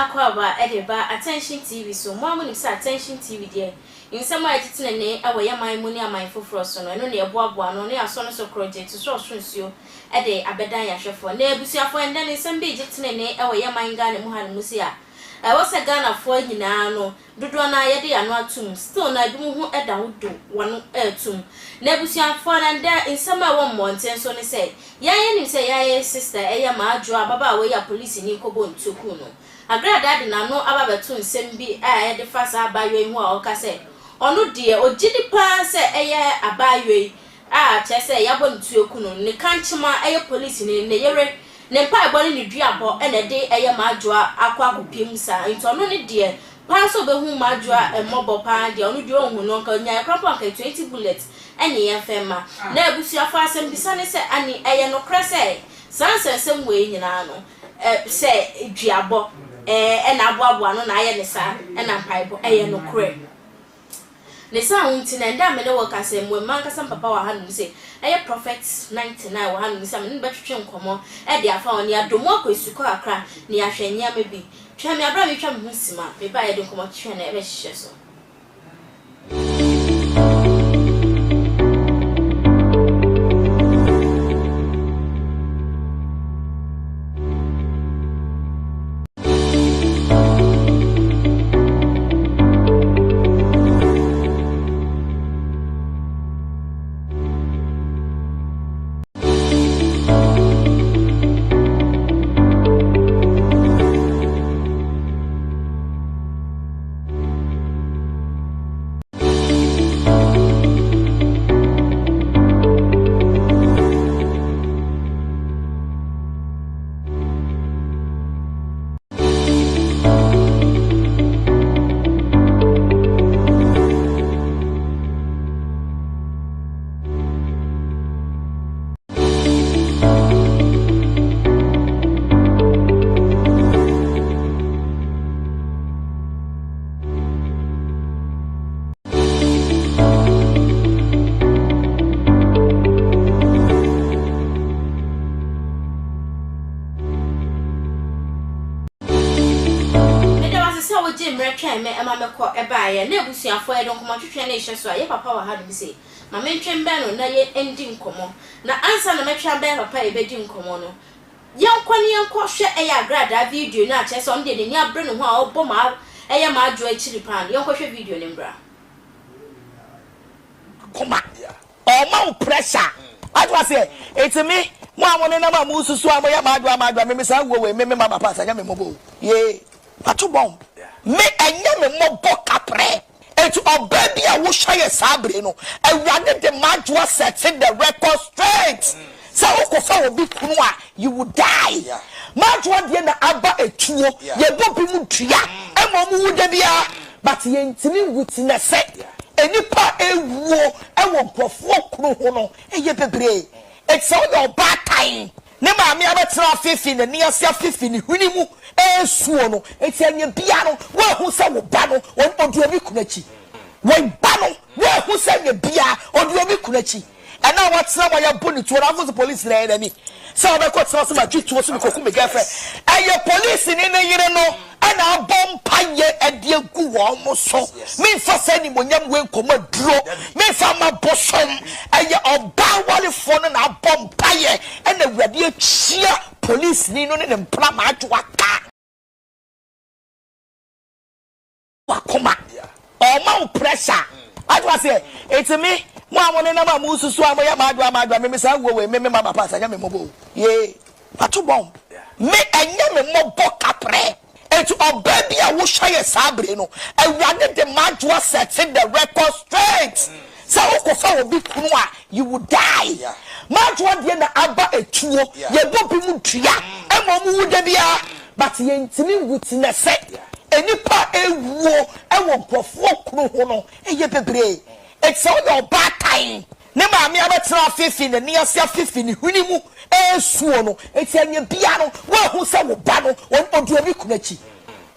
akwaba edeba attention TV so mo amu nimsa attention TV there insama ajitine ne awaya man mu ne aman foforo so no ne eboaboa no ne aso no so project so nsuo ede abedan yahwefo na ebusuafo ende ne nsam bi jitine ne awaya man ga ne mu han musi a wose Ghana fo nyina no dodo na yede ya no atum still na bi mu hu eda wodo wano atum na ebusuafo na nda insama wo monten so ne say yaye nim say yaye sister eya ma adwoa baba we ya police ni kobo ntoku no AGRADAA de na no ababeto nsem bi yede fasa abayo hu a okase onu de ogidi pa se eye abayo chese yabo ntoku no ne kanchima eye police ni ne yere ne pa ebole ni duabo ene de eye ma adwoa akwa akopiem sa nto no ne de pa so be hu ma adwoa emobo pa de onu de ohun no ka nya kropo ka 20 bullets ene ye fema na ebusuafo asem bisane se ani eye no krese sansensem we nyina no se duabo ena aboaboa no na aye ne sa ena mpaibo eye no kure ne sa hunti na nda me ne wo kase mo man kasa papa wa hanu se eye prophet 99 wa hanu se me betwetwe nkomo de afa oni adomo akosuko akra ne ahwanya mebi twa me abra me twa me husima me ba ye de nkomo twa na ebe hihye so Emameko ebaye na ebusuafo e don komo twetwe na ehye so aye papa wa ha do bi se ma mentwe mbe no na ye endi nkomo na ansa na metwa mbe papa e bedi nkomo no yankɔ hwe e ya AGRADAA video na ache so nde ni abre no ho a obo ma eye ma adwo akiri pan yankɔ hwe video ne mbra koma o ma pressure adwa se etimi mo amono na ma mu susu amoya ma adwa me sa wo we me ma papa sa nya me mobo ye atu bom me enye me mobo kapre etu obaby a wo hye sabre no awurade de madwa set the record straight so wo fa obi kunu a you will die madwa de na aba etuo ye bobi mu tua emo mu wuda bia but ye ntimi witness enipa ewuo ewo profo kunu ho no eye bebre it's all your bad time ne ma me abetra fifi ne ne asia fifi ne huni mu esuo no eti anya bia no wo hu se wo ba no odu obi kunachi wo ba no wo hu se nya bia odu obi kunachi ana watsena wa ya boni to na for police na enemy so be ko tsena so ma twitu so ko ku me girlfriend aye police ni ne yire no ana bompa ye ade gu wo mo so me fa sani monyam we nkomo duro me fa ma bosom aye oba wale fo no na bompa ye ana wurade achia police ni no ne mpla ma adwa ka wakoma o ma pressure adwa say etimi mo amono na ma mu susu amoya ma adwa me sa wo we me ma papa sa nya me mobo ye atu bom me enye me mobo kapre etu obaby a wo hye sabre no awurade de madwa set the record straight so wo fa obi kunu a you will die madwa de na aba etuo ye bobi mu tua emo mu wuda bia but ye ntimi witness enipa ewuo ewo profo kunu ho no eye bebre it's all your bad time ne ma me abetra fifi ne ne asia fifi ne huni mu esuo no eti anya bia no wo hu se wo ba no odu obi kunachi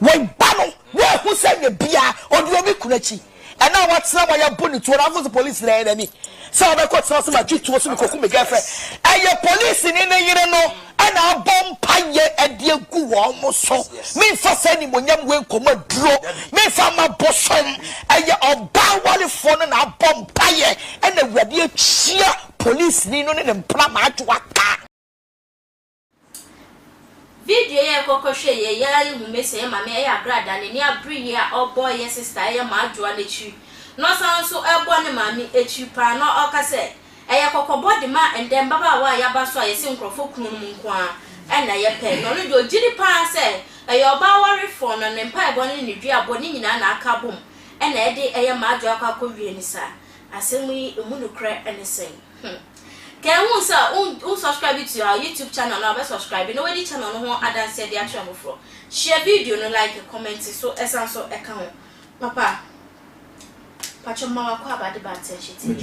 wo ba no wo hu se anya bia odu obi kunachi ana watsena wa ya boni to na for police na enemy so be ko tsena so ma twitu so ko ku me girlfriend aye police ni ne yire no and our bomb paye and dear goo almost so. Me for sending when you went come a draw. Me from my bosom and your bow wally phone and our bomb paye and the radio cheer police nino and plama to attack. Video ya koko hwe ya hu mese ma me ya AGRADAA ne abri ya oboy ya sister ya ma adwoa lechi no san so ebo ne ma mi echi pa no okase eya koko body ma endem baba wa ya ba so ayese nkrofo kunu mu nko a na ye pe no no jiri pa se eya oba wari fo no ne mpa ebo ne dua abo ne nyina na aka bom na e de eya ma adwoa kwa kowie ni sa asemu yi emu no kra enesen Can you subscribe to our YouTube channel now? Subscribe. No any channel no one add say the actual before. Share video, no like, comment. So essence so account. Papa. Pacho mama kwa badi bate shiti.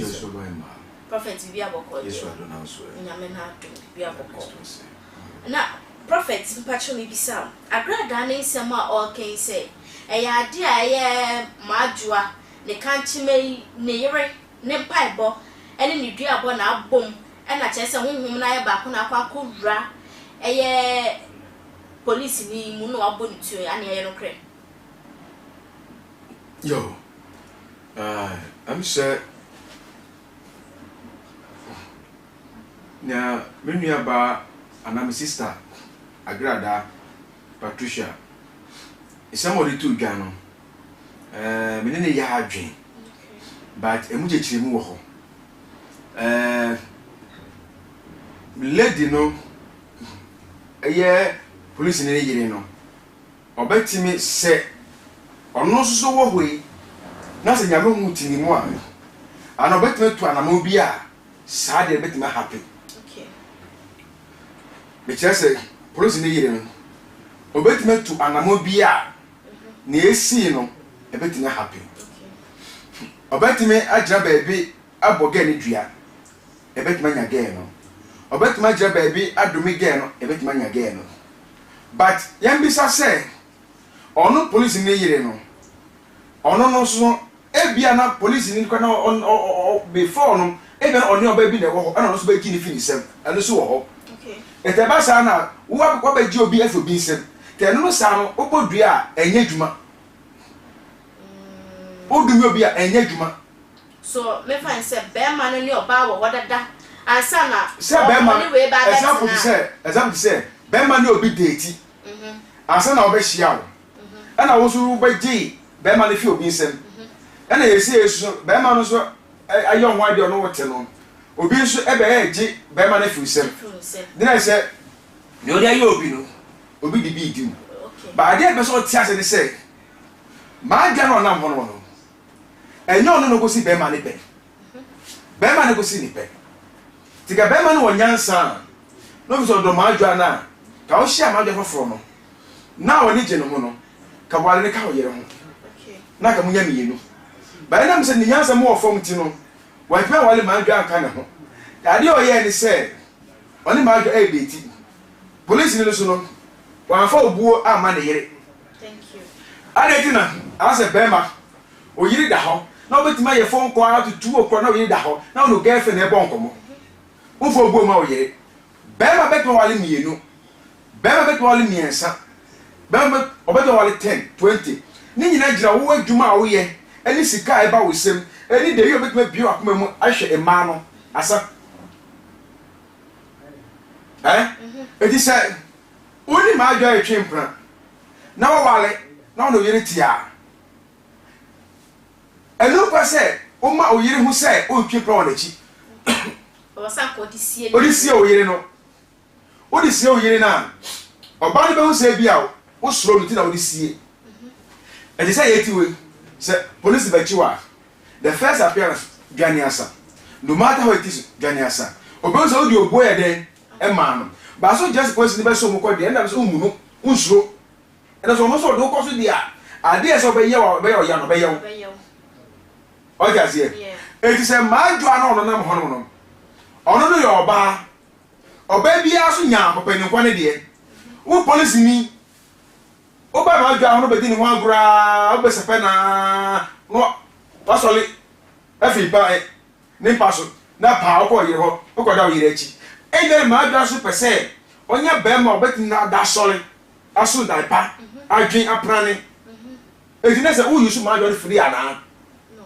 Prophet bibi aboko. Yes, I don't know so. Nyame na do bibi aboko. Na prophet mpacho mi bisa. AGRADAA ne nsema all can say. Eya ade aye madwoa ne kanchime ne yere ne mpaibo ene ne dua abo na abom. And I chese honhom na ye ba ko na kwa kowura eye police ni mu no abo ntuo ya na ye no kre Yo I'm sure na menu aba ana my sister AGRADAA Patricia somebody to Ghana me ne ya adwen but emu jechire mu wo ho lady no police ni yire no obetimi se ono so wo hoi na se nyame hu tini mu a ana obetimi to anamo bi a saa de betimi happy okay be chese police ni yire no obetimi to anamo bi a na esi no ebetimi happy okay obetimi agira baabi aboga ni dua ebetimi nya gay no obetuma jira baby adumi ge no ebetuma nya ge no but yambisa say ono police ni yire no ono no so ebia na police ni kwa na before no ebia oni oba bi na wo ho ana no so ba kini fini sem ana so wo ho okay eteba sa na wo ba ji obi afo bi sem te no sa no obodua enye dwuma odumi obi a enye dwuma so me find say be man no ni oba wo wadada Asana say example say Bema ni obi date asana obi hia wo ana wo so ba gi Bema ni fi obi nsem ana yesi yesu Bema no so ayo nwa de no wote no obi nso ebe gi Bema ni fi nsem then say ni odi ayo obi no obi di bi di ba ade be so tia se ni say ma ga no na mo no enyo no go si Bema ni pe Bema ni go si ni pe Tika Bema no wanyansa no bi so do maadwa na ka o hia maadwa foforo no na woni je no mo no ka wale ne ka o yere ho okay na ka munya mienu ba na mse ni nyansa mo ofom ti no wa pe wale maadwa aka ne ho ade o ye ni se oni maadwa e beti police ni so no wa fa obuo ama ne yere thank you ade ti na ase Bema o yiri da ho na obetima ye phone call out to 2 o'clock na o yiri da ho na o girlfriend e bon komo Ufo bo ma oyere Bema beto wale mienu Bema beto wale miensa Bema obeto wale 10 20 ni nyina gira wo adwuma a wo ye eni sika e ba wo sem eni de yo beto bio akoma mu ahwe e ma no asa edi say oni ma adwa etwe mpra na wo wale na no yere tia enu kwa say o ma oyere hu say o twe pra wona chi Odisi o yire no. Odisi o yire na. Oba ni be hu se bia o soro no ti na odisi. E dey say yeti we. Say police be chiwa. The first appearance Ganiasa. No matter how it is Ganiasa. Oba so di obo e den e ma no. Ba so just police ni be so mo ko dey na so mu no unsuro. E na so mo so do ko so dia. Ade e so be ye wa be yo ya no be ye. O ja sie. E ti say ma dwa na ono na mo hono no. Ono no yoba oba bia so nya papa ni kwane de wo police ni oba ma dwa hono be di ni ho agura oba sepe na no pasole afi ba ni paso na pa ko yire ho ko da yire echi e de ma dwa so pese onya bema obeti na da sole aso daipa adwen aprane ejine se wo yusu ma adwen free ana no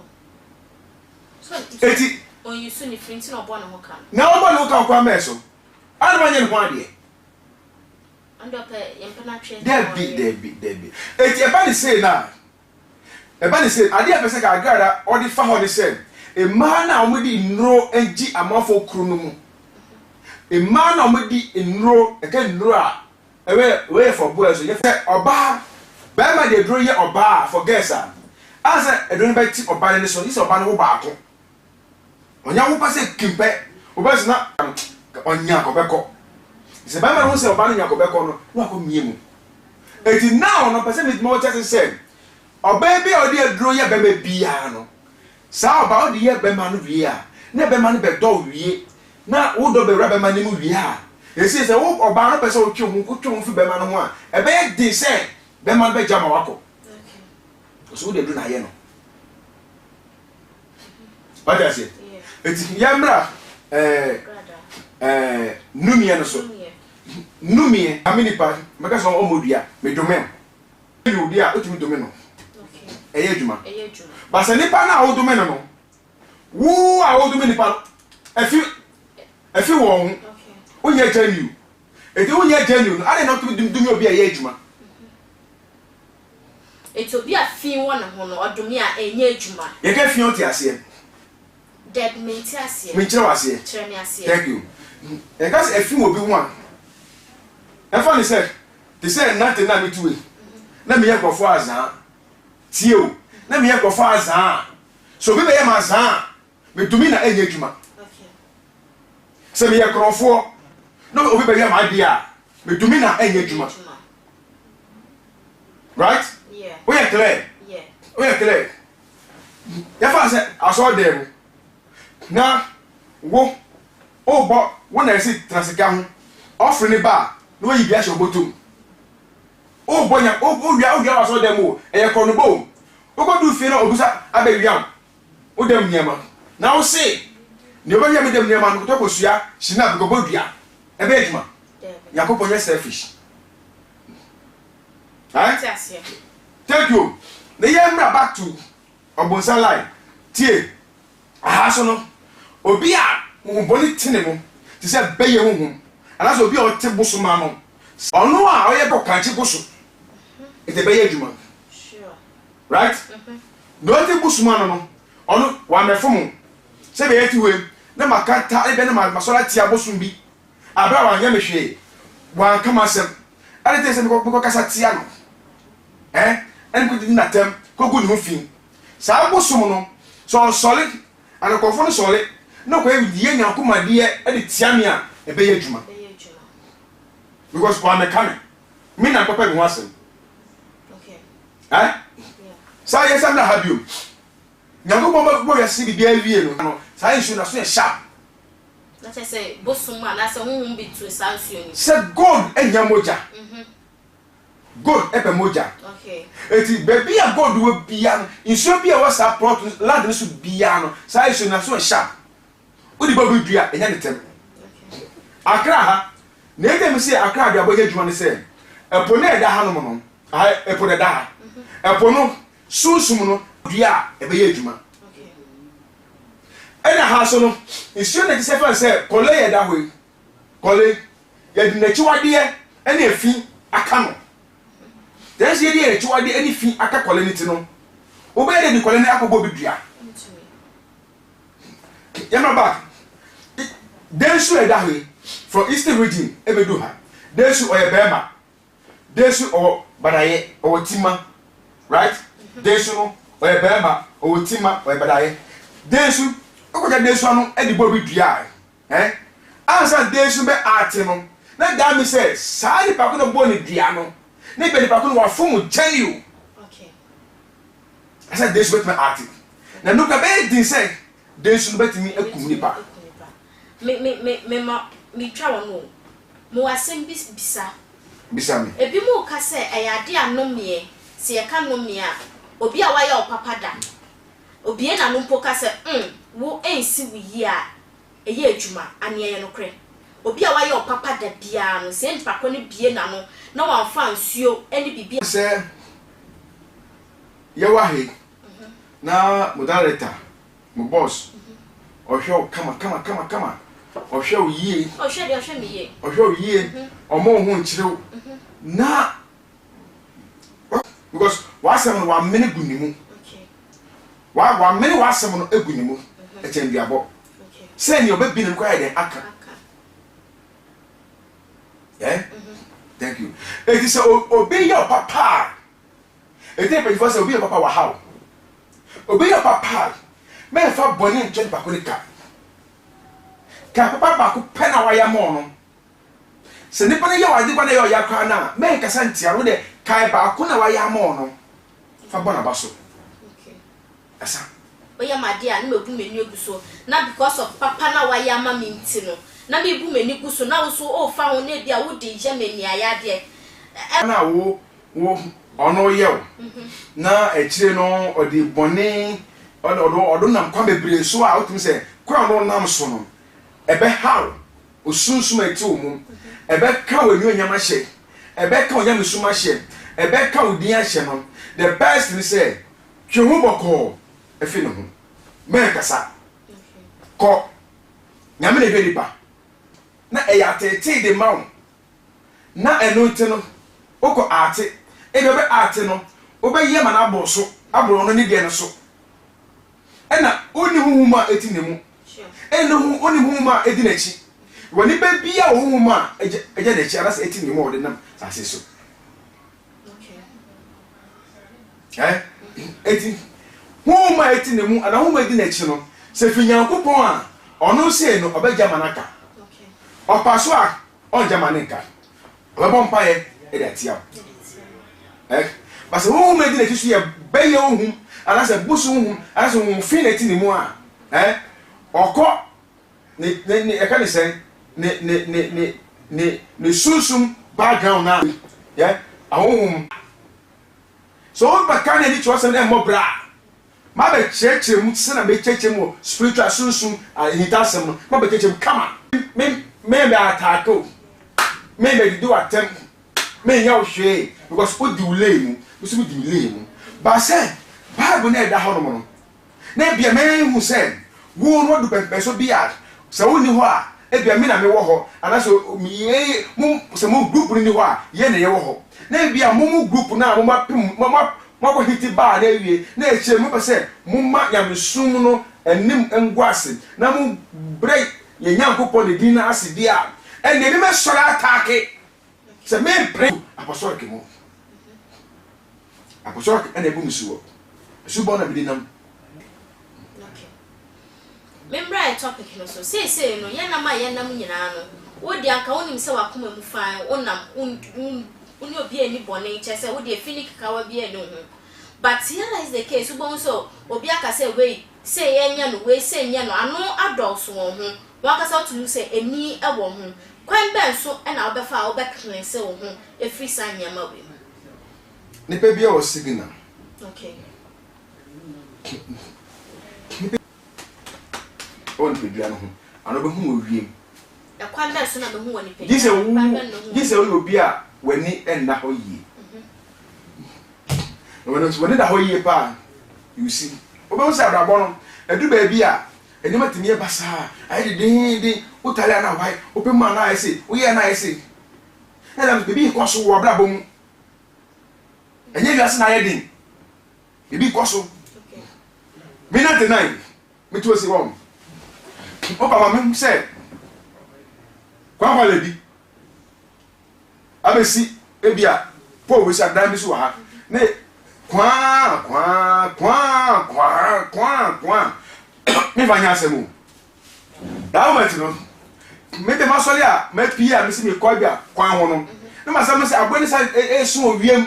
so eti on yusu ni free nti na obo na ho kan na obo na ho kan kwa meso ana manye no ade ando pe yempena twe Debi. Eti eba ni say na. Eba ni say ade apese ka agara odi fa ho ni say. E ma na omudi nro enji amafo kru no mu. E ma na omudi nro e ka nro a we for boy so ye fe oba ba ma de dro ye oba for girls a. Asa edun be ti oba ni so isi oba no ba ako. Onya wo pa se kimpe oba se na onya ko be ko. Se ba ma ho se oba no nya ko be ko no wa ko mie mu. Eti now no person with more chance say oba bi odi aduro ye be ma bia no sa oba odi ye be ma no wie a na be ma no be do wie na wo do be ra be ma ni mu wie a esi se wo oba no person o twu fi be ma no ho a e be ye dey say be ma no be jama wako okay so wo dey do na ye no what I say eti yamra numie no so numie amini pa meka so omodua me domen you dia otumi domen no okay eye adwuma ba se nipa na wo domen no wo a wo domen nipa efi wo ho okay onya janu eti onya janu ade na otumi dumi obi eye adwuma eti obi afin wo na ho no odomi a enye adwuma ye ka fi oti ase dead menti ase me kire wase kire me ase thank you e ka se efi wo bi ho a funny said, they said nothing na me to it. Let me hear go for azan. Tio, let me hear go for azan. So we be mazan. Me to me na enye juma. Okay. Se me hear crofo. No we be my dia. Me to me na enye juma. Right? Yeah. We are clear. Yeah. We are clear. Ya fa say I saw them. Na wo bo when I see transika ho offering ba no yi bia shobotum o bonya o wia waso dem o e ko no bo o ko du fi na obusa abewiam o dem niema na o se ne o bia me dem niema no to ko sua shina ko bodua e be eduma yakobon ye selfish right thank you the year back to obonsa line tie aha so no obi a mo boni tine mo ti se beye ho anaso obi o te bosoma no ono a oye ko kanchi boso ite be adwuma sure right no te bosoma no ono wa mefom se be yeti we na makanta ebe na masola tia bosom bi abra wa nya mehwe wa kama sem ale te se ko kasa tia no en ko di na tem ko gu ni ho fin sa bosom no so solid and ko fo solid no ko e die nya akoma de e de tia me a ebe adwuma because for me coming me na papa me wasem okay yeah so yes am na have you nyango bo ya si bibia wie no sa issue na so sharp na say bosuma na say hunhun bi to sansuo ni say god enya moja god ebe moja okay eti baby a god we bia no insuo bia was support land no so bia no sa issue na so sharp odi babu dua enya ne tem okay akra ha na ede mi se akra de aboye djuma ne se epo na eda ha no mo no epo de da ha epo no sunsum no dua ebe ye djuma okay ena ha so no isuo na ti se fa se kole ye da hoi kole ye di na chiwade ye ena efi aka no den se ye di chiwade ena fi aka kole ni ti no obe de di kole ne akobo bi dua yama back den su eda hoi from eastern region ebedu ha desu oyebema desu o badaye o tima right desu no oyebema o tima o badaye desu okoja desu anu edibo bi dua ansa desu be ate no na da mi say sai pa ko no bo ni dua no ne be ni pa ko no wa fom genu okay asa desu bet me ate na no ka be din say desu no bet mi akum ni pa me mi twa wono mo asem bisa me ebi mo ka se ayade anomie se ye ka nomie a obi a waya opapa da obi e na no mpo ka se wo ensi wi a eye adwuma ane ye no kre obi a waye opapa da bia no se npa ko ne bie na no na wan fa nsuo ene bibia se ye wa he na mo director mo boss ohwe kama ohwe yie ohwe me yie ohwe yie omo hu nkirew na because wasem no wa mene gunimu wa mene wasem no egunimu e chendiabo say ni obebi ne kwa ide aka yeah thank you it is obey your papa it dey before say obey your papa wa how obey your papa me fa boni nche pa ko ni ka papa ba ko pena wa ya mo no se ni pa ne ya wa di pa ne ya kwa na me ka santia ro de kai ba ko na wa ya mo no fa bona ba so okay asa oya madia na mebu meni oguso na because of papa na wa ya ma mi nti no na me bu meni guso na wo so o fa ho na bia wo de je meni ayade na wo ono yew na echire no odi boni odo nam kwa bebre so a otum se kwa no nam so no ebe haw osunsum eti omum ebe ka wani onyama hye ebe ka onyama suma hye ebe ka odin ahye no the best ni say twe hu boko efi no hu me kasa ko nyame ne hwedi ba na eyatete de mawo na eno no oko ate ebe be ate no obe ye ma na aboso aboro no ni de no so ena oni huhuma eti ne mu eno hu oni huhuma edi na chi woni be bia huhuma eje de chi ara se eti ne mu ode nam ase so okay eti huhuma eti ne mu ana huhuma edi na chi no se finyankopon a ono se no obeja manaka okay opaso a on jamanika obebo mpaye ede atia but se huhuma edi na chi so ye be ye huhum ana se busu huhum ana se huhum fineti ne mu a oko ne e ka ne say ne susum background na yeah ahum so ba kan ni cho se na mo bra ma be cheche mu se na be cheche mu spiritual susum hitasem no ma be cheche kama me attack o me do attempt me nya o hwe because o di ulay mu so di ulay mu ba se Bible na da hono no na bia me hu se wo no du pempe so bia se wo ni ho a e bia me na me wo ho ana so mi mu se mu group ni ho a ye na ye wo ho na bia mu group na mu mapim mo ko hiti ba na wie na e che mu pese mu ma nyamsum no enim engwase na mu break ye nyankopon de din na ase dia e ne bi me sora atake se me pray apostolic mu apostolic ene bu misuo subona bidinam okay membra topic no so say no ye na ma ye nam nyina no wo di anka wonim se wakoma mu fan wonam uni obi ani bone che se wo di finik kawa bi ani ho but here is the case ubon so obi aka say we say ye nya no we say nya no ano adults wo ho waka sa to say eni e wo ho kwan ben so e na obefa obekren se wo ho e free san nya ma we ne pe bia o signal okay on pe bia no ho ano be hu owie e kwan ben so na be hu woni pe gise o obi a wani enna ho yi no so wani da ho yi pa you see obo se abrabo no edu ba bia enima timi e basa ai de utale na wai ope ma na ese uye na ese na dem bibi ko so wo abrabo mu enye wiase na ye din bibi ko so okay me na deny me to say wrong o ba ma me say kwa wale bi abesi ebia po we sha dan bi so ha ne kwa me vanya asemu da moment no me de masori a me pia me si me ko bia kwa ho no na ma sam se aboni sa esu owiem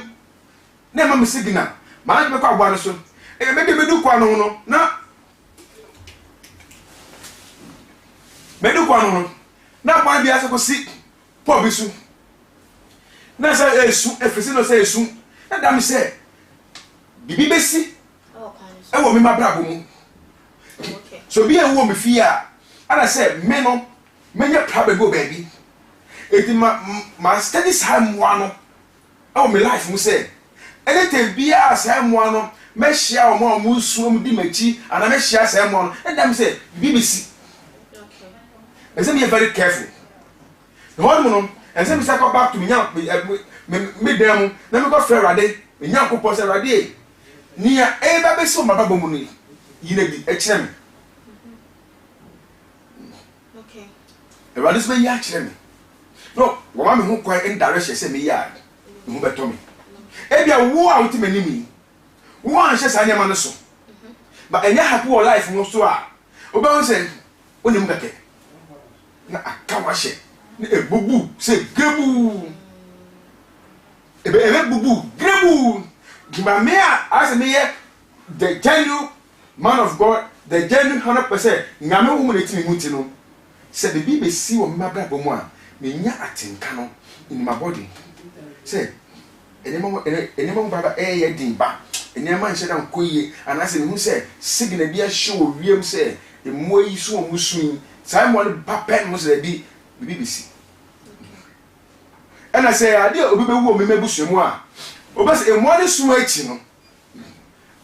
na ma me signal ma na me ko agwa no so me de me du kwa no no na me du kwa no na kwa bia se ko si po bi su na sa esu efisi no sa esu na da me se bibi besi e wo me mabrabo mu okay so bi e wo me fi a ana se me no many problem go baby. It my study time one. Oh, my life, we say. Anything be as one. Me share more musum di mechi and I me share someone and them say BBC. Okay. And say me very careful. The one monum and say me say go back to me them na me go frere ade me nyankopon say rade nia e ba be so maba bomu ni yina di e kire me. Okay. E rade so ya kire me. No, wo ma me hu kwan in direction say me ya me hu beto me. E bia wo a wuti mani mi. One says I am so. But any happy life no so ah. Oba say onim kake. Na akawashe. Na ebubu say gebu. Ebe bubu gebu. Gima me as me the genuine man of God, the genuine 100%. Nyame wo mu netimi muti no. Say the bibe si wo mabra bomu a me nya atenka no in my body. Say enema baba ye dimba. Enema nche da nkoye anase me hu say signal bia show wiem say the moyi so musun sai mo le papa mo say bi BBC. And I say ade obi be wo me mebusu mu a obase e mo le sumo echi no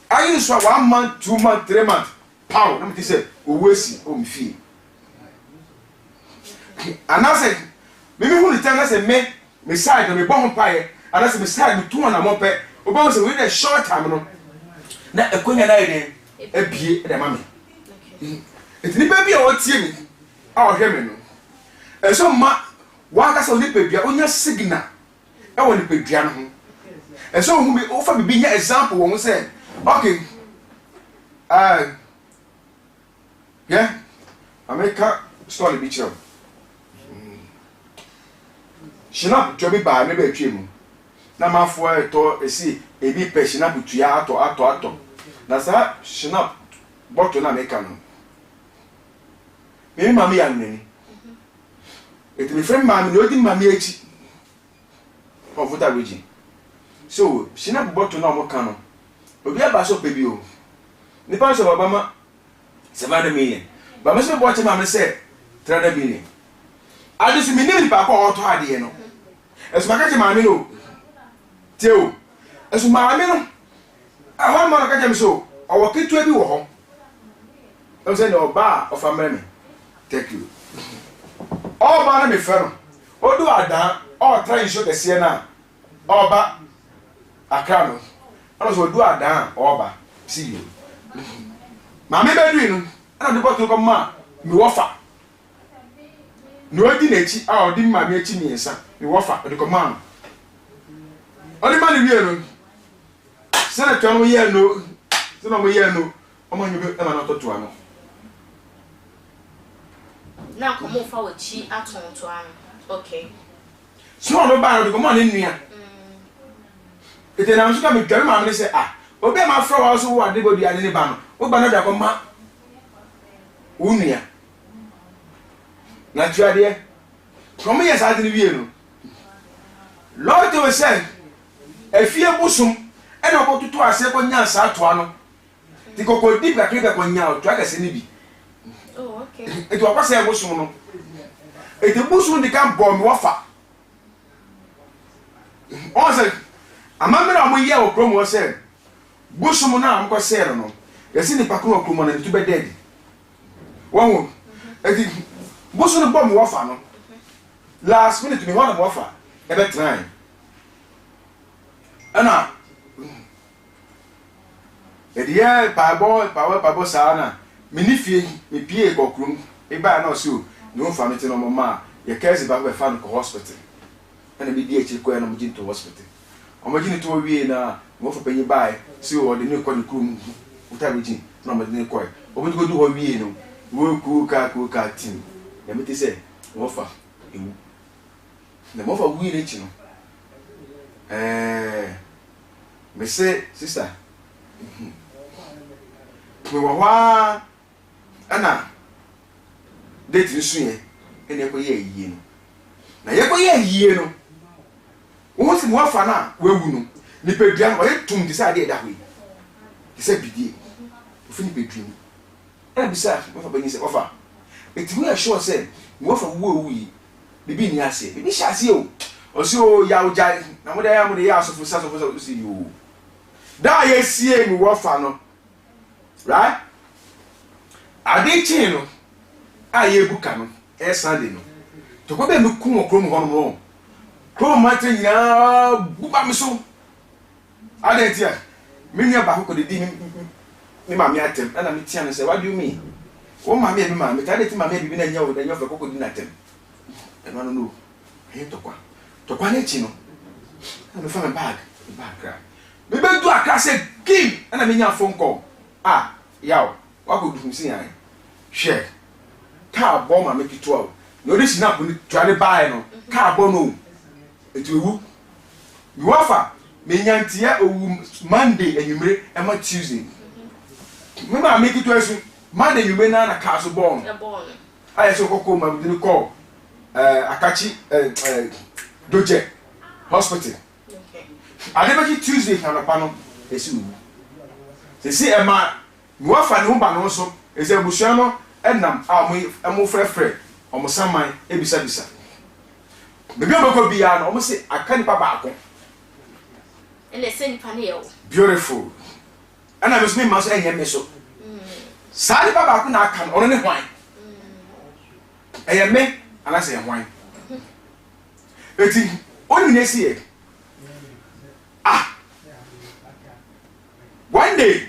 ayi so 1 month 2 month 3 month power na me say owuasi o mfie anase me hu ni tanga say me side me bon pae anase me side me tu na mo pe oba say we dey short time no na ekonya na ide ebie e dey mame etini ba bia o tie mi a o hwe me no e so ma wa ka so ni pedua onya signal e wo ni pedua no ho e so hu me o fa bi nya example wo say okay yeah America story bi chiro shina jobi ba me ba twemu na mafo eto esi ebi pe shina butua ato na sa shina bottle na America no me mama ya nani it me friend mama no di mama echi of that region so shina bottle na mo kan no obi aba so pe bi o ni pa so baba ma 7 million ba me so bottle mama say 3 million adu si minimum ni pa ko auto ade no esu maka che mama no teo esu mama no ahwa ma ka che me so owo ketua bi wo ho e say no ba of ameme thank you all ba na me fero odu adan all try show the see na all ba akra no ana so odu adan all ba see you mama BEDU no ana de bottle ko ma mi wofa no odi na echi a odi mama echi ni nsa mi wofa de ko ma odi ma ni wie no sene to no ye no se no mo ye no o ma nyu be e ma no to ano na komo fa wachi atonto ano okay so no ba no ko ma ni nua ete na nso ka me dware ma me say ah obi ma fra wa so wo ade bodi ade ni ba no wo ba no da ko ma wo nua na tuade komo ye sa ade ni wie no lord we say afie busum e na ko tutu ase ko nya sa to ano ti ko ko di ba ko nya o to aga se ni bi. Oh, okay. It was a busum no. It a busum the camp bomb wafa. Also, a mamma of year of promo said, Busum now, I'm going to say, no. You see the Pacuno Kuman and to be dead. One woman, I think Busum bomb wafa no. Last minute to me, one of wafa, at that time. And now, a dear Pabo Sana. Minifie me pie kokrum e ba na so no famity no mama ye kase ba be fa no hospital ana bi die chi ko na mo jinto hospital o mo jinto wie na mo fa panyi bai si o de ne ko ni krum uta bi jin na mo de ne ko o mo do ho wie no wo ku ka tin ya meti se mo fa ewu na mo fa wie ne chi no me se sister me wa ana date nsu ye ene ko ye yie no na ye ko ye yie no wo si mo afa na wewu no ni pedua no ye tum decide da ho yi se bidie o fini pedua ni e bisa mo fa banyi se ofa etimi ya sure say wo fa wo wi bibi ni ase bibi sha ase o osi o ya oja na mo da ya mo de ya asofo so si yo da ye sie mi wo fa no right ade chin no aye buka no e Sunday no to ko be mi ku okro mo hono mo ko ma te nyina buba mi so ade tia mi nya ba ko de di mi ma mi atem na mi tia no say what do you mean o ma mi ta de ti ma mi bibi na nya o da nya fa ko di na tem e no he to kwa na chi no na me fa me bag kra me be do aka say kim na me nya phone call yaw wa ko du sin yan share ka bo ma me kitwa no ri snap ni twale bae no ka bo no etuwu mi wafa me nyantia owu Monday enyumre e ma Tuesday me ma me kitwa su Monday enyumre na ka so bon aye so kokko ma bi ni call akachi doje hospital adebaki Tuesday na pa no esi wu se e ma mi wafa ni humba no so ese busua no enam amu frefre omo saman ebisa bebi oboko bia no omo se aka nipa baako ele se nipa ne yo beautiful ana me so me ma so enye me so sa nipa baako na aka no ono ne hwan eye me ana se hwan eti oni ne sie one day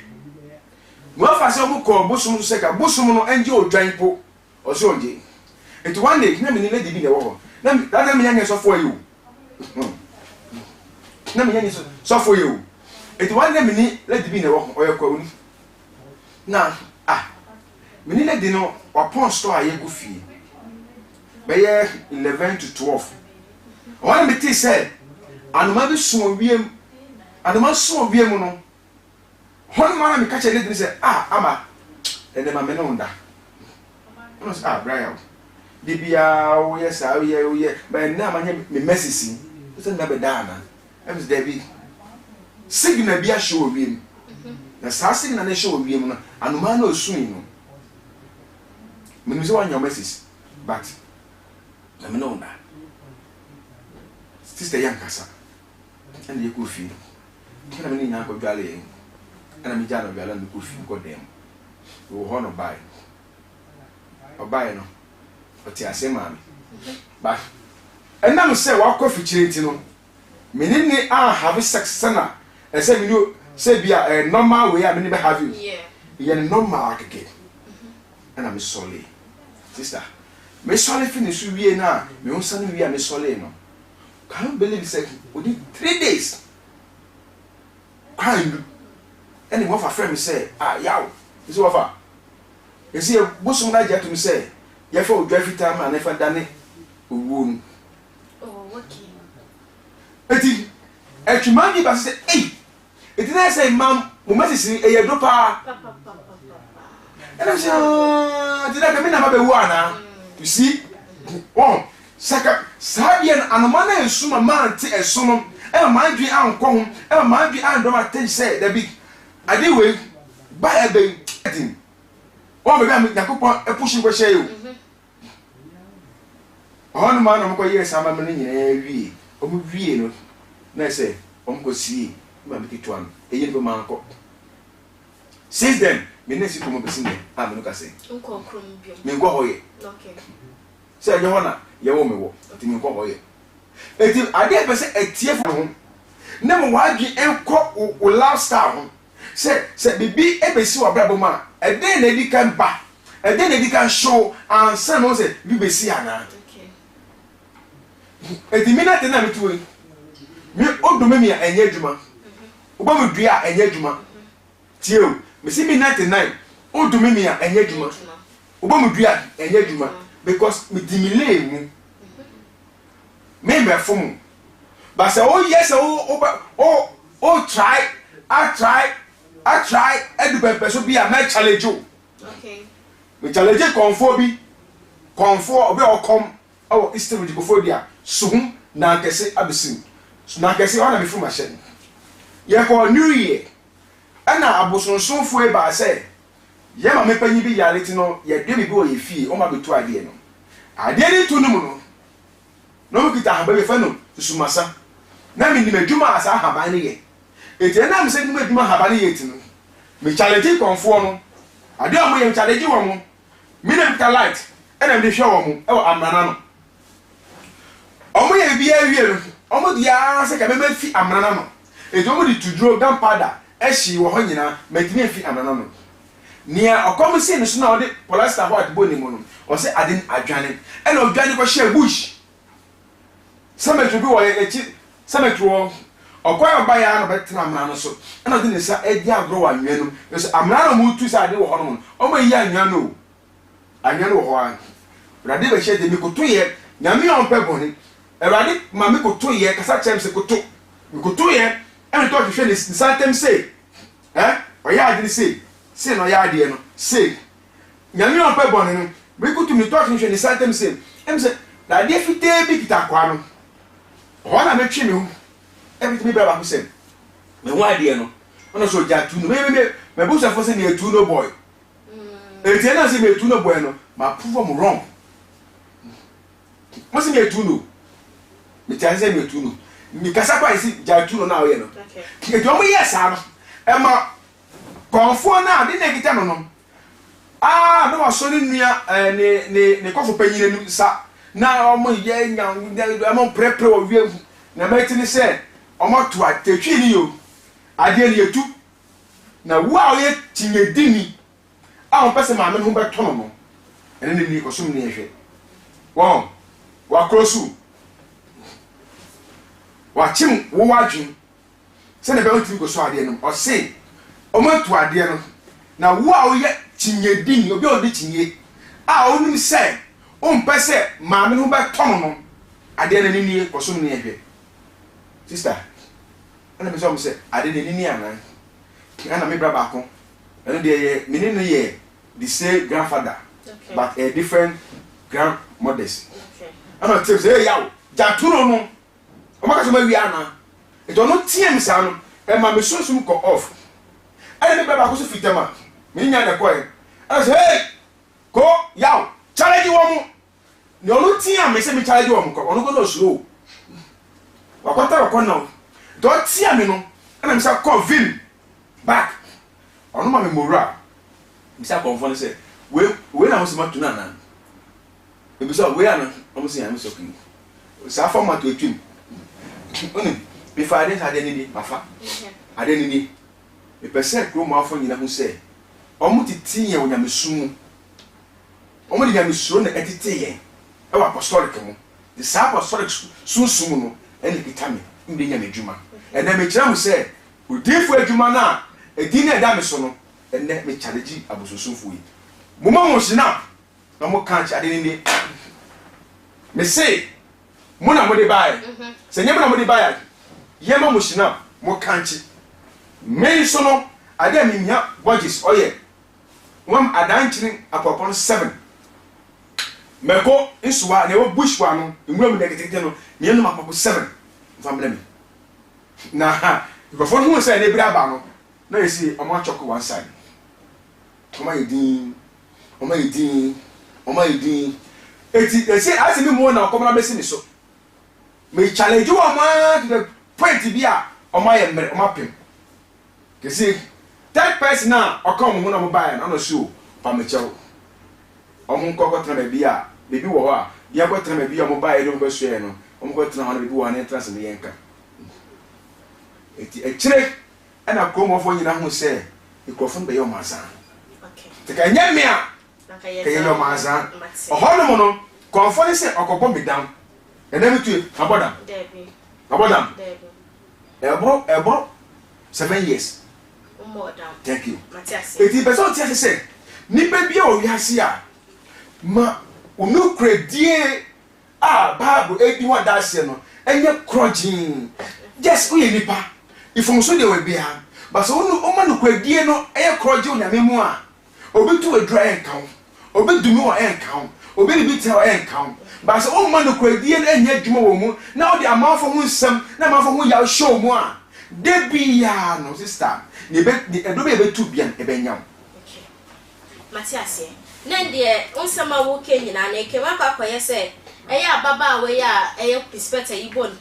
mo fa se mo ko bosum se ka bosum no enje odwan po o se onje eti one day na me ni lady bi ne wo ho na me nya so for you na me nya so for you eti one day me ni lady bi ne wo ho o ye kwa uni na me ni lady no wa pon store aye go fie be ye 11 to 12 one me ti say anuma bi so wiem anuma so wiem no hon mana mi catch a lady say ama ene ma me no nda no say Brian bibia o yes o ye but na ma me message so na be dana em there be signal bi a show wiem na sa signal na show wiem no anuma na osuin no me no say one your message but na me no nda sister yankasa and ye kufi kina me ni nya ko dwale ana mi jana biala no kufi ko dem wo ho no bai obai no oti asema mi ba enam se wa ko fichirenti no menini have sex sana ese mi no se bia normal way a me be have you ye normal akeke ana mi sole sister me sole finish wie na me unsa no wie a me sole no can't believe it within 3 days kind any one for friend me say yaw this one for you see bosom na jet to me say you for drive time and if dane owu okay eti etwumangi ba say eti na say mam mo message e do pa and I say did I come na ba wu ana you see saka sabian anamana esuma manti esono e mandwi anko ho e mandwi andom attention say da big ade we ba ebe din o be am yakopon e push go share you on man am ko yes ama me nyina wie o mu wie no na say o mu ko sie ma be kitwan e yin be man ko since then me nesi ko mo be sinne me no ka say nko krom bio me go hoye okay say je hona ye wo me wo ti me ko hoye eti ade be say etie fo ho na mo wadwi enko o lifestyle ho say bibi ebesi wa brabo ma ede na di kan ba ede na di kan show and say no say bi be si ana okay eti minute na metuwe mi odume mi enye adwuma oba me dua enye adwuma tieu me si minute 9 odume mi enye adwuma oba me dua enye adwuma because me dimile mu me be fom but say yes I try edu pepe so be a me challenge you okay me challenge confo bi confo obi okom SCHWAR dia suhum na nkese abesim na nkese wana me fu ma hye ye ko new year ana abosonsonfo e ba say ye ma me panyi bi yare ti no ye de bi o ye fie o ma betu ade no ade ni tu no mu no no kita haba be fa no susumasa na me ni medwuma asa haba ne ye eti na me se ni medwuma haba ne ye ti no me challenge konfo no ade o mo ye challenge wo mo me na me light ena me hwe wo mo e wo amrana no o mo ye bi awie no o mo dia se ka me fi amrana no eti o mo di tudro dan pada e hyi wo ho nyina metimi fi amrana no nia okom se ne so na o de polista ho atbo ni mo no o se ade adwane e na odwane ko hye bush cemetery bi wo echi cemetery wo okoy ba ya no betra amrana no so e na de ne sa edi agro wa nwa no so amrana mo tu sa ade wo ho no o ma yi anwa no anwa no wo ho an rade be hye de mi koto ye nyame on pe boni rade ma mi koto ye kasa chem se koto mi koto ye e to hwe ne santem se o ya ade se no ya ade no se nyame on pe boni no mi koto mi to hwe ne santem se em se rade fite bi kita kwa no ho na me twi mi hu everything me braba ko se me hu ade no ono so ja tu no me bu se fo se ne tu no boy eti na se me tu no boy no ma prove am wrong mo se me tu no me tan se me tu no mi kasa kwa isi ja tu no na o ye no okay eti o mo yes a no e ma konfo na de na kita no no no wa so ni nua ne kofo panyine nu sa na o mo ye nya de mo prepare o wie na ma ti ni se o mo to atetwi ni yo ade ni etu na wo a o ye tinye dini a on pese ma me ho beto no no ene ni ko sum ni ehwe wo wa krosu wa chim wo wadwin se ne be o ti ko so ade no o se o mo to ade no na wo a o ye tinye dini obi o de tinye a o nim se o mpese ma me ho beto no no ade na ni ko sum ni ehwe sister ana be so mo se ade ni ana ana me bra ba ko ene de me ni ye the same grandfather okay. But a different grandmothers okay ana tell say yawo jaturo no o maka so ma wi ana e do no tiem sa no e ma me sunsun ko off ana me bra ba ko so fitama me nya na ko e ana say hey ko yawo challenge wo mu ni o no tiem me say me challenge wo mu ko ono go no slow wa kwata ko no do tiem me no ana me say ko vim back ono ma me mora bisa konfon se we na mo se matu na na e bisa we ana o mo se ya me so kin sa format to twim oni be fa den ade ni di mafa ade ni di e pese kro mo afo nyina hu se o mo titi ye onyame sumu o mo di nyame suro na etiti ye e wa apostolic mo the sa apostolic sunsumu no ene kitame mbe nyame djuma e na me kira mo se odifo adwuma na edi na da me so no ene me challenge abososunfo yi moma mo sina na mo kan chi ade ni me say mo na mo de bae se nyem na mo de bae ye ma mo sina mo kan chi me so no ade mi nya budgets oye wam adanchiri apopon 7 meko isuwa na wo bushwa no nwura mu negative no me no mapapo 7 family me na before who say na bra ba no na you see omo choko one side omo yedin eti say as me mo na okomra besi ni so me challenge wo ma to the point bi a omo ye mere omo pem ke see that person na okom ho na mo buy na no so pa me chew omo nkoko tra be bi a bebi wo ho a dia ko tra be bi a mo buy do be so ye no omo ko tra ho na bebi wo na entrance me yenka eti echire ana kromofo nyina ho se ikrofon be yo mazan okay tika nyame a ka ye yo mazan ohono no konfo ne se okobo me down enemi tu abodam ebro 7 years more down thank you matias eti person ti se ni be bia o wi hase a ma unu kredie a bible edi wa da se no enye krojin just uye nipa ifom so de we bia but so o ma no kredie no eye kroje onyame mu a obi tu edra enkan obi dumi wa enkan obi ni bi tell enkan but so o ma no kredie no enye adwuma wo mu na o de amafo hu nsam na amafo hu ya show mu a de bia no sister ni be edo be tu bia e be nyam okay matias Nende onsama wo kenyina na ekema kwakoye se eya baba we ya eya pispeta ibon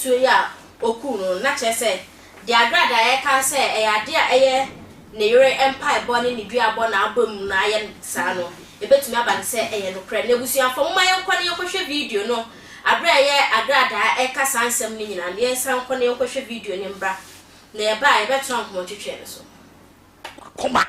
tu ya okunu na chese the AGRADAA ka se eya de eye ne yere empire born ni dua born na abom na aye sa no ebetumi aba se eye no kre na ebusuafo mma yenkwa ne yekohwe video no abra ye AGRADAA eka sansem ni nyina ne yenkwa ne yekohwe video ni mbra na ye ba ebetron ko twetwe ne so koma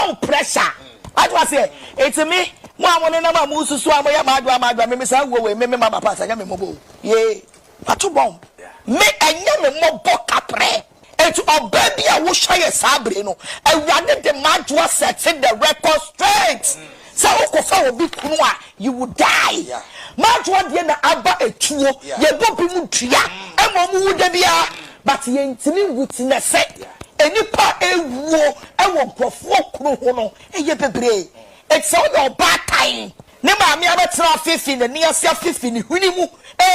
o pressure adwa say etimi mo amone na ma mususu amoya madwa me sa wo we me ma papa sanya me mobo ye pato bom me anya me mobo kapre etu oba bia wo hye sabre no awade de madwa set the record straight so wo fa obi kunu a you would die madwa de na aba etuo ye bobi mu tua emo mu da bia but ye ntimi witness enipa ewuo ewo nkrofo kunu ho no eye bebre it's all your bad time ne ma me abetra fifi ne ne asia fifi ne huni mu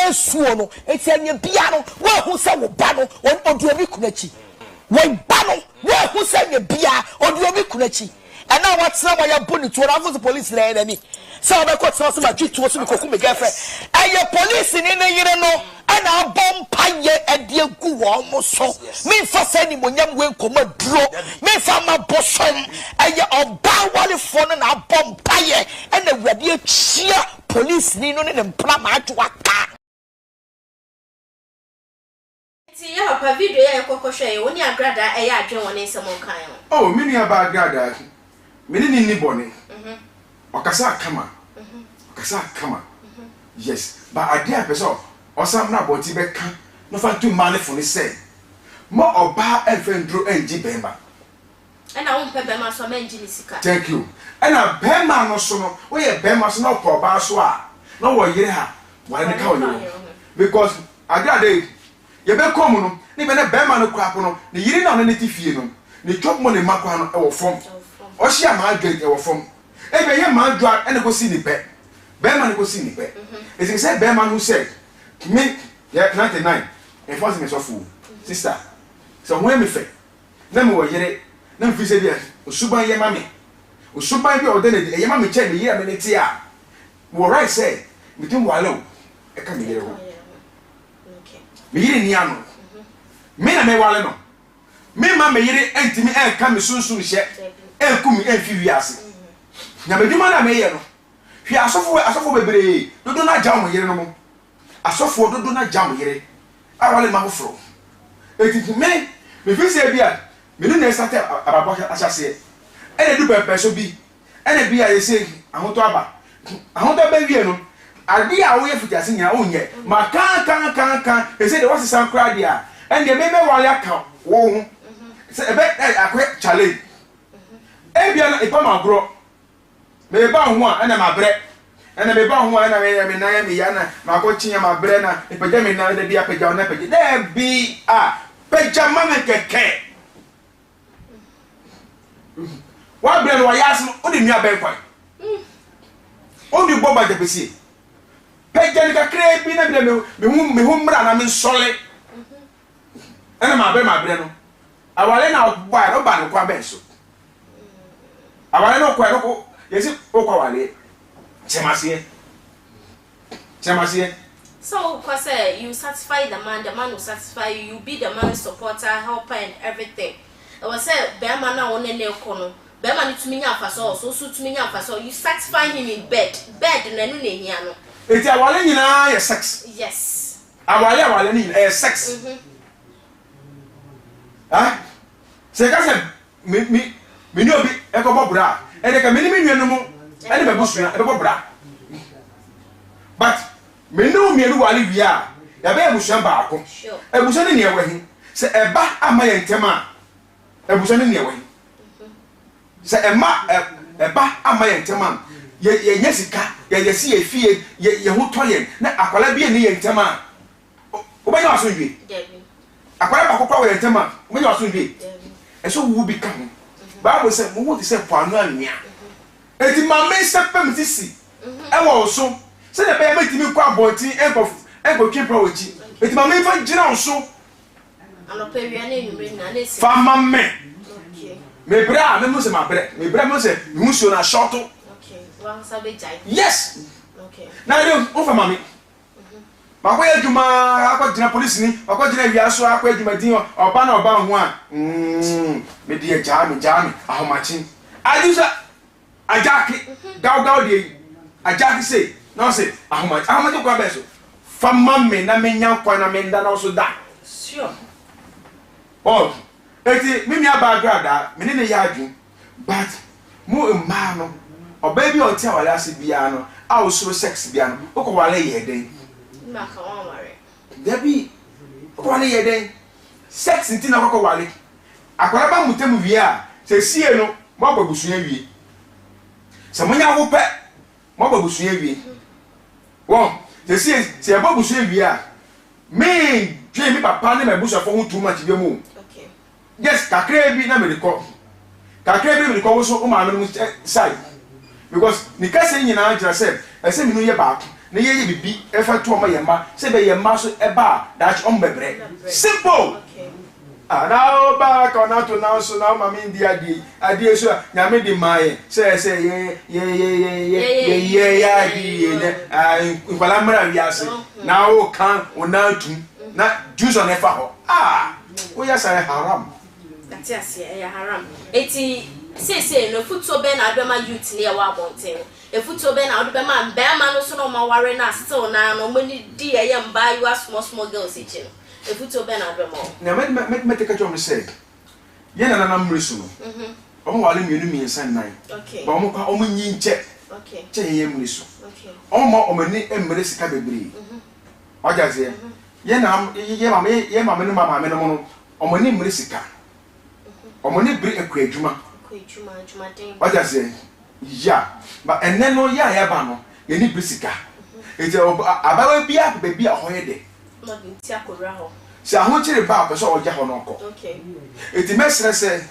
esuo no eti anya bia no wo hu se wo ba no odi obi kunachi wo ba no wo hu se nya bia odi obi kunachi ana watsena mo ya boni to na police le na ni se obekọ tsena so ma twitu so bikoku me girlfriend aye police ni ne yire no ana abom paye ade gu wo mo so me fa se ni monyam we nkoma duro me fa ma bosom aye oba wale fo no na abom paye ana awade achia police ni no ne mpla ma atwa ka ti ya papa video ya kokoshe ye woni AGRADAA ya adwen woni nsem kan yo oh mini aba AGRADAA mini ni boni okasa kama okasa kama yes ba ade apeso osam na boti be kan no fa tu mane fo ni say mo oba enfendro enji bemba ana won pe bema so ma enji ni sika thank you ana bema no so no we ye bema so no ko ba so a no wo yire ha wa ne ka wo because AGRADAA ye be kom no ni be ne bema no kwapo no ni yire na no ne tifie no ni chop mo ne makwa no e wo fom o hia ma adwen e wo fom e be ye ma adwa e ne go si ni pe bema ne go si ni pe e say bema no say me yeah 99 e force me so fu sister so when me fe na me wo yire na me fi se bia osuban ye mame osuban bi o de ne ye mame che me yire me ne ti a wo right say me tin walo e ka me yire ho me yire ni ano me na me wale no me ma me yire entimi e ka me sunsun hye e ku mi e fi wiase nya me dwuma na me ye no hwe asofo bebre dodo na jam yire no mo asofo dodo na jam yire a wale ma hofro eti me fi se bia me no na estate ababo asase e na du pepe so bi e na bia ye se ahoto aba ahoto ba wie no ade a wo ye fitiase nya onye ma kan e se de wase san kra dia and the meme wale aka wo hu se ebe akwe challenge e bia na ipa ma gro me ba hu a na ma bre na me ba hu a na me na ya me ya na ma ko chinya ma bre na ipaja me na de bia paja na paja de bi a paja ma me keke wa bre no ya asem o de nua ben kwai o di boba de pesi paja ni ka kre bi na me hu mra na me sole ana ma bre no awale na boy no ba no kwa ben so awale no kwa no ko yesi o kwa wale chemasie so because you satisfy the man will satisfy you, you be the man's supporter, helper and everything. I was say bema na one ne kono bema ni tumi nya afaso so tumi nya afaso you satisfy him in bed na no ne hia no eti awale nyina ye sex yes awale ni sex ah se ka se me ni obi e ko bobra e de ka me ni me nua no mo e de be busua e be bobra but me no me ru wale wi a ya be busua ba ako e busua ni e wahi se e ba ama ye ntema e busua ni e wahi se e ma e ba ama ye ntema ye nyesika ye si ye fie ye ho toyen na akwala bi ni ye ntema o ba ya so wi akwala ba kokwa ye ntema o ba ya so wi e so wu bi kan Bible say mo wo ti say pano anua eti ma me sepem ti si e wo so se de be me ti mi kwa bonti enko kipro ochi eti ma me fa gina so anope wi na enumre na na si fa ma me me bra me mo se ma bre me bra mo se mi hu so na shorto Yes. Okay. Now you over mommy. Makoye juma akọ police ni akọ jina wiaso akọ juma din oba na oba ho a me de jami ahomachi ajusa ajaki gaw de ajaki say no say ahomachi kwa beso fama me na me nya kwa na me nda na so da sure oh eti me aba agrada me ne ya adwun but mo ma no oba bi o ti awale ase bia no a o soro sex bia no o ko wale ye den maka wan ware Debbie, wale ye den sex nti na kokko wale akwara ba mutem wie se sie no mo babusu awie se monya wo pe mo babusu awie wo se sie se babusu awie me dwe mi papa ne mabusu afo ho too much bi mu okay yes kakra bi na me rekọ wo so o ma no side because ni kase nyina ajira se ese mi no ye ba na ye bibi efa to ma ye ma se be ye ma so eba that on bebre simple okay now ba ka na to now so now mama ndi adi so nyame di mai se ye adi ne nkwala mara wiase na o kan o na tu na juice on efa ho o ya sare haram that's yes ya haram eti say no futo be na adoma youth ne wa abonten e futo be na odbe ma be ma no so no ma ware na still na no mani di ye mba you are small girls each no e futo be na adoma na me take a say ye na na mresu no omo wale mienu mi ensan nan okay ba omo kwa omo nyi nche okay che ye mresu okay omo ni emre sika bebre ojaze ye na ye mama no mama me no mo omo ni mre sika omo ni bre akwadwuma juma den ojaze ya ba enne no ya ba no ye ni bre sika ete abawa bia bebia hoye de no bin ti akora ho se ahon kire ba pe so oja ho no ko okay eti mesre se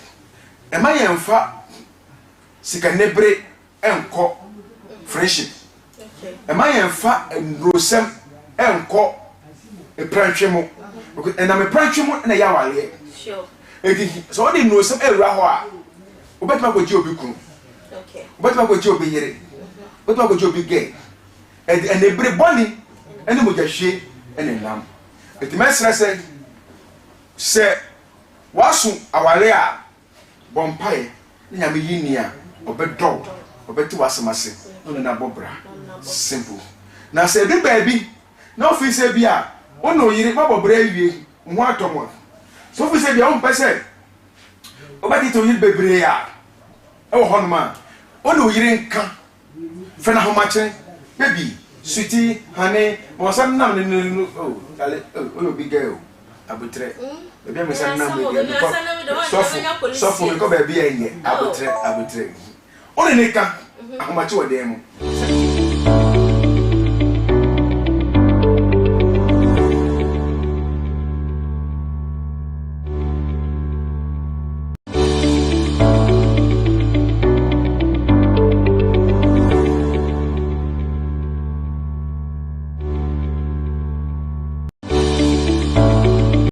e ma ye mfa sika nebre enko friendship okay e ma ye mfa enrosem enko e pranhwemo e na me pranhwemo na ya wale sure eti so de enrosem ewura ho a obetima ko ji obi kunu okay obetima ko ji obi yere obetima ko ji obi gay e nebre boni ene mo jahwe ene nam eti mesre se wasu awale a bompae nya me yini a obedo obeti wasemase no na bobra simple na se bi baabi na office bi a ono yire mabobra awie ho atomo so office bi a on pese obeti to yire bebre a e wo honoma ono yire nka fe na homache baby sweetie honey mo san nam ne oh dale oh big girl abutre baby am san nam me so for me ko baby enye abutre one ne ka ahomache wo dem